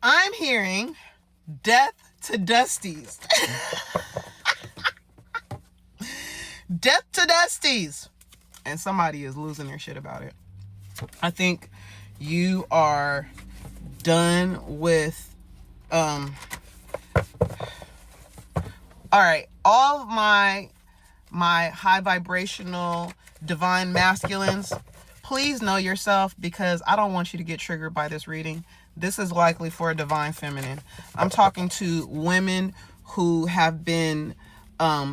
I'm hearing death to Dusties. Death to Dusties. And somebody is losing their shit about it. I think you are done with, all right, all of my high vibrational divine masculines, please know yourself, because I don't want you to get triggered by this reading. This is likely for a divine feminine. I'm talking to women who have been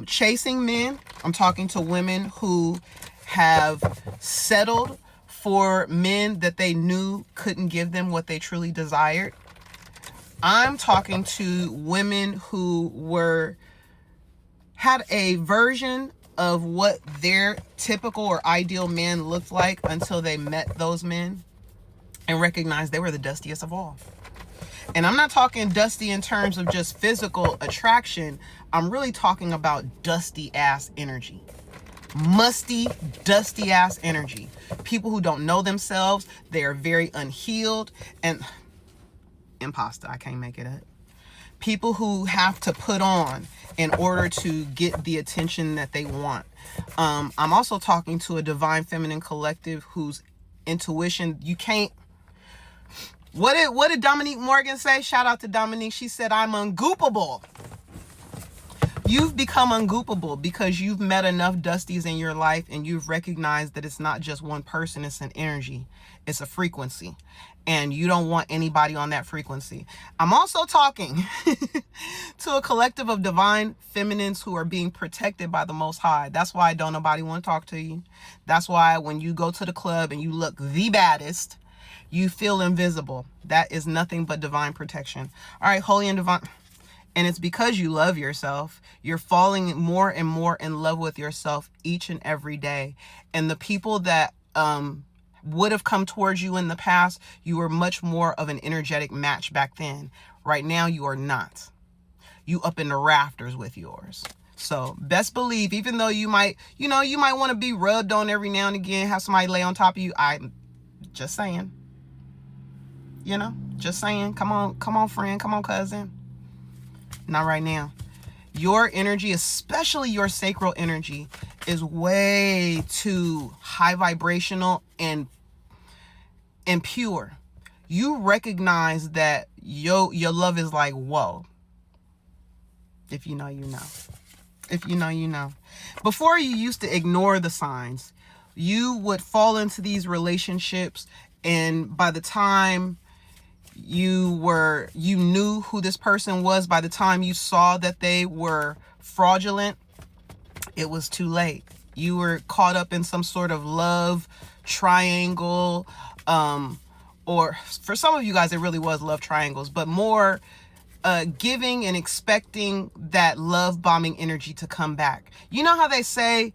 chasing men. I'm talking to women who have settled for men that they knew couldn't give them what they truly desired. I'm talking to women who had a version of what their typical or ideal man looked like until they met those men and recognized they were the dustiest of all. And I'm not talking dusty in terms of just physical attraction. I'm really talking about dusty ass energy. Musty, dusty ass energy. People who don't know themselves. They are very unhealed and imposter. I can't make it up. People who have to put on in order to get the attention that they want. I'm also talking to a divine feminine collective whose intuition, you can't. What did Dominique Morgan say? Shout out to Dominique. She said, I'm ungoopable. You've become ungoopable because you've met enough dusties in your life and you've recognized that it's not just one person, it's an energy. It's a frequency. And you don't want anybody on that frequency. I'm also talking to a collective of divine feminines who are being protected by the Most High. That's why don't nobody want to talk to you. That's why when you go to the club and you look the baddest, you feel invisible. That is nothing but divine protection. All right, holy and divine. And it's because you love yourself. You're falling more and more in love with yourself each and every day. And the people that would have come towards you in the past, you were much more of an energetic match back then. Right now, you are not. You up in the rafters with yours. So best believe, even though you might want to be rubbed on every now and again, have somebody lay on top of you. I'm just saying. Just saying. Come on, friend. Come on, cousin. Not right now. Your energy, especially your sacral energy, is way too high vibrational and pure. You recognize that your love is like, whoa. If you know, you know. If you know, you know. Before, you used to ignore the signs. You would fall into these relationships, and by the time you knew who this person was, by the time you saw that they were fraudulent, it was too late. You were caught up in some sort of love triangle, or for some of you guys, it really was love triangles, but more giving and expecting that love bombing energy to come back. You know how they say,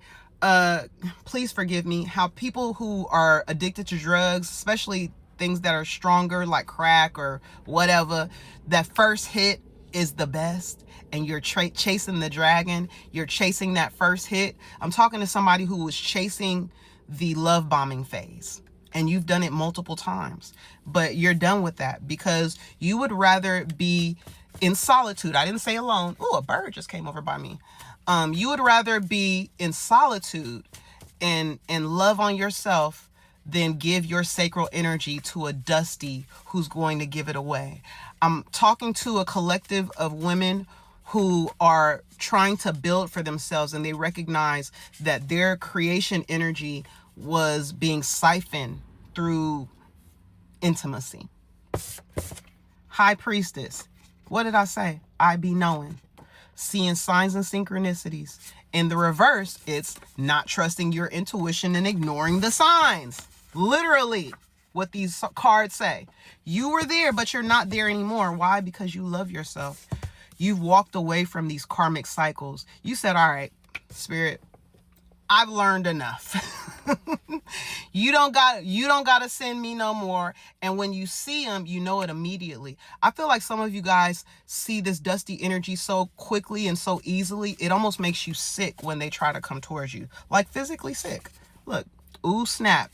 please forgive me, how people who are addicted to drugs, especially things that are stronger like crack or whatever, that first hit is the best, and you're chasing the dragon. You're chasing that first hit. I'm talking to somebody who was chasing the love bombing phase, and you've done it multiple times, but you're done with that because you would rather be in solitude. I didn't say alone. Oh, a bird just came over by me. You would rather be in solitude and love on yourself than give your sacral energy to a dusty who's going to give it away. I'm talking to a collective of women who are trying to build for themselves, and they recognize that their creation energy was being siphoned through intimacy. High priestess. What did I say? I be knowing. Seeing signs and synchronicities. In the reverse, it's not trusting your intuition and ignoring the signs. Literally what these cards say. You were there, but you're not there anymore. Why? Because you love yourself. You've walked away from these karmic cycles. You said, all right, spirit, I've learned enough. You don't got to send me no more. And when you see them, you know it immediately. I feel like some of you guys see this dusty energy so quickly and so easily, it almost makes you sick when they try to come towards you. Like physically sick. Look, ooh, snap.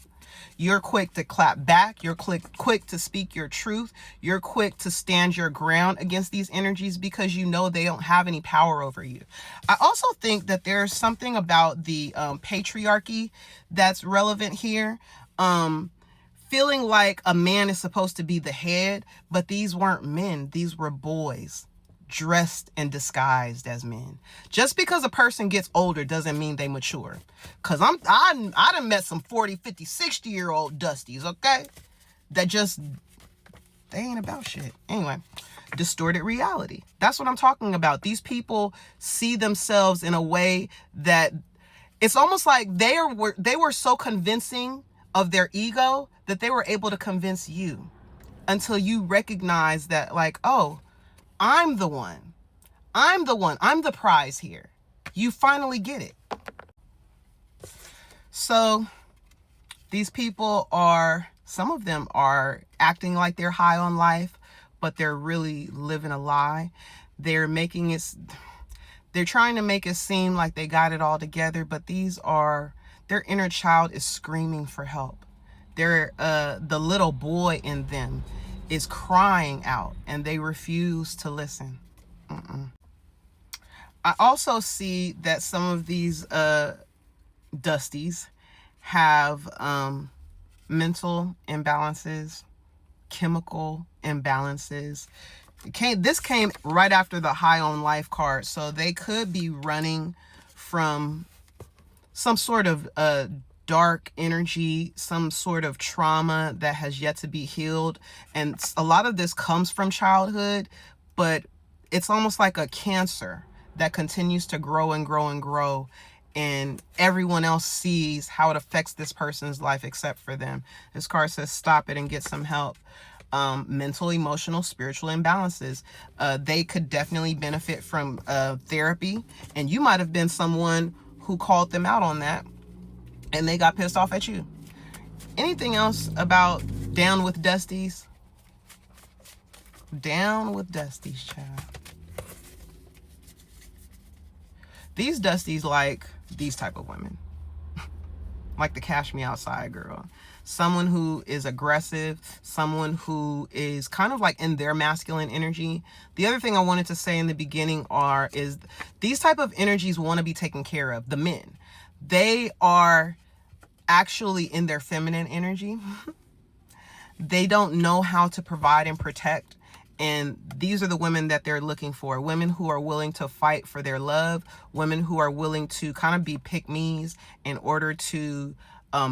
You're quick to clap back. You're quick to speak your truth. You're quick to stand your ground against these energies because you know they don't have any power over you. I also think that there's something about the patriarchy that's relevant here. Feeling like a man is supposed to be the head, but these weren't men. These were boys dressed and disguised as men. Just because a person gets older doesn't mean they mature. Because I done met some 40, 50, 60-year-old Dusties, okay? That just, they ain't about shit. Anyway, distorted reality. That's what I'm talking about. These people see themselves in a way that it's almost like they were so convincing of their ego that they were able to convince you until you recognize that, like, oh, I'm the one. I'm the prize here. You finally get it. So these people some of them are acting like they're high on life, but they're really living a lie. They're trying to make it seem like they got it all together, but their inner child is screaming for help. The little boy in them is crying out, and they refuse to listen. I also see that some of these Dusties have mental imbalances, chemical imbalances. This came right after the high on life card, so they could be running from some sort of dark energy, some sort of trauma that has yet to be healed. And a lot of this comes from childhood, but it's almost like a cancer that continues to grow and grow and grow. And everyone else sees how it affects this person's life except for them. This card says stop it and get some help. Mental, emotional, spiritual imbalances. They could definitely benefit from therapy. And you might have been someone who called them out on that, and they got pissed off at you. Anything else about down with Dusties? Down with Dusties, child. These Dusties like these type of women. Like the cash me outside girl. Someone who is aggressive, someone who is kind of like in their masculine energy. The other thing I wanted to say in the beginning is these type of energies want to be taken care of. The men, they are actually in their feminine energy. They don't know how to provide and protect. And these are the women that they're looking for. Women who are willing to fight for their love. Women who are willing to kind of be pick-me's in order to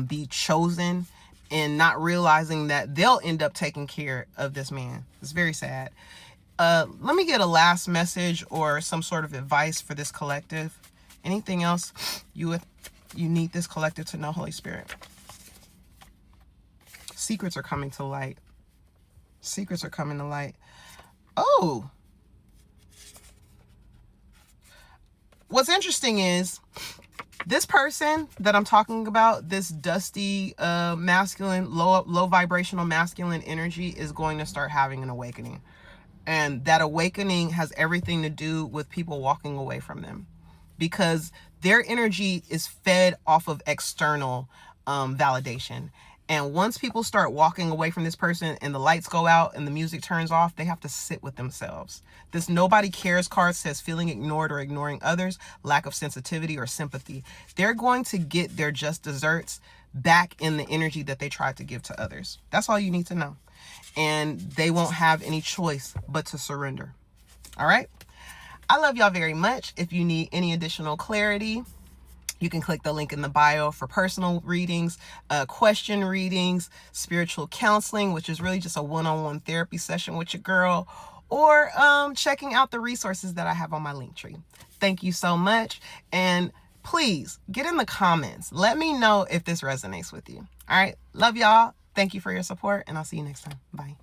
be chosen, and not realizing that they'll end up taking care of this man. It's very sad. Let me get a last message or some sort of advice for this collective. Anything else you need this collective to know, Holy Spirit? Secrets are coming to light. Secrets are coming to light. Oh. What's interesting is this person that I'm talking about, this dusty, masculine, low vibrational masculine energy is going to start having an awakening. And that awakening has everything to do with people walking away from them, because their energy is fed off of external validation. And once people start walking away from this person and the lights go out and the music turns off, they have to sit with themselves. This nobody cares card says feeling ignored or ignoring others, lack of sensitivity or sympathy. They're going to get their just desserts back in the energy that they tried to give to others. That's all you need to know. And they won't have any choice but to surrender. All right. I love y'all very much. If you need any additional clarity, you can click the link in the bio for personal readings, question readings, spiritual counseling, which is really just a one-on-one therapy session with your girl, or checking out the resources that I have on my Linktree. Thank you so much. And please get in the comments. Let me know if this resonates with you. All right. Love y'all. Thank you for your support, and I'll see you next time. Bye.